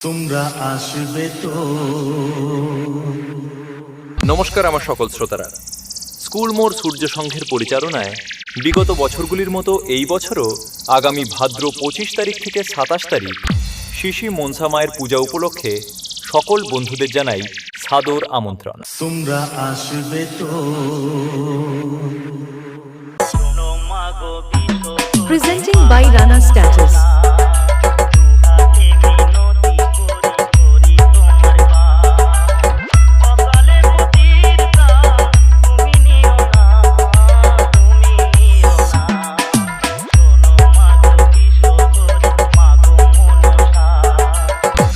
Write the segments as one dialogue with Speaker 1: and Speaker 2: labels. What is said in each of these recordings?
Speaker 1: তোমরা আসবে তো।
Speaker 2: নমস্কার আমার সকল শ্রোতারা। স্কুল মোড় সূর্য সংঘের পরিচালনায় বিগত বছরগুলির মতো এই বছরও আগামী ভাদ্র 25 তারিখ থেকে 27 তারিখ শিশি মনসা মায়ের পূজা উপলক্ষে সকল বন্ধুদের জানাই সাদর আমন্ত্রণ।
Speaker 1: তোমরা আসবে তো।
Speaker 3: Presenting by Rana Status.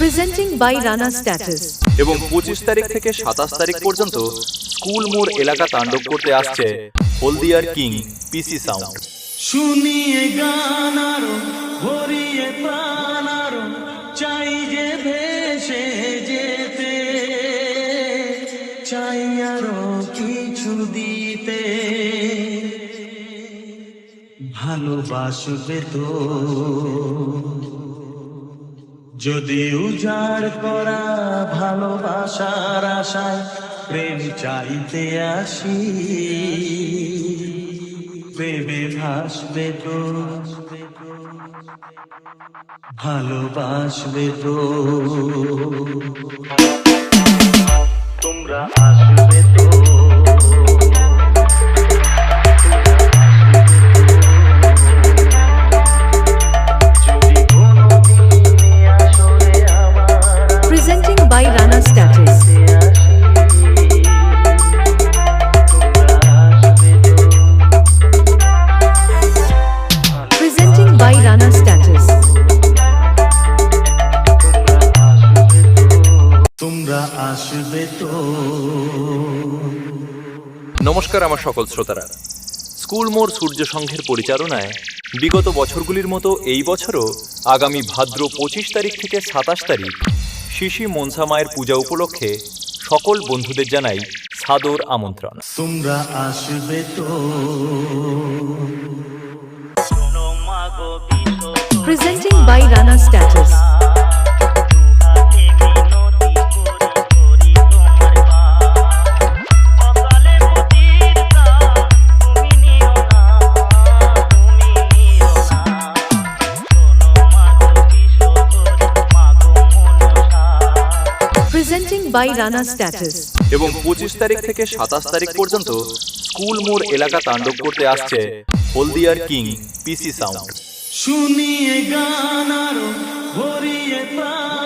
Speaker 3: Presenting by Rana Status.
Speaker 2: এবং 25 তারিখ থেকে 27 তারিখ পর্যন্ত স্কুল মোড় এলাকা তাণ্ডব করতে আসছে হলদিয়ার কিং পিসি সাউন্ড।
Speaker 1: শুনিয়ে গান আরো ভরিয়ে প্রাণ আরো চাই যে ভেসে যেতে, চাই আরো কিছু দিতে। ভালোবাসবে তো। যদি উজাড় করা ভালোবাসার আশায় প্রেম চাইতে আসি, প্রেমে ভাসবে তো, ভালোবাসবে তো। তোমরা আসবে তো।
Speaker 3: Presenting by Rana Status. Presenting by Rana Status.
Speaker 1: তোমরা আসবে তো।
Speaker 2: নমস্কার আমার সকল শ্রোতারা। স্কুল মোড় সূর্য সংঘের পরিচালনায় বিগত বছরগুলির মতো এই বছরও আগামী ভাদ্র 25 তারিখ থেকে 27 তারিখ শিশি মনসা মায়ের পূজা উপলক্ষে সকল বন্ধুদের জানাই সাদর আমন্ত্রণ।
Speaker 1: তোমরা আসবে তো।
Speaker 3: Presenting by Rana Status. Presenting by Rana Status.
Speaker 2: এবং 25 তারিখ থেকে 27 তারিখ পর্যন্ত স্কুল মোড় এলাকা তাণ্ডব করতে আসছে হলদিয়ার কিং পিসি সাউন্ড।
Speaker 1: শুনিয়ে গান আরো ভরিয়ে প্রাণ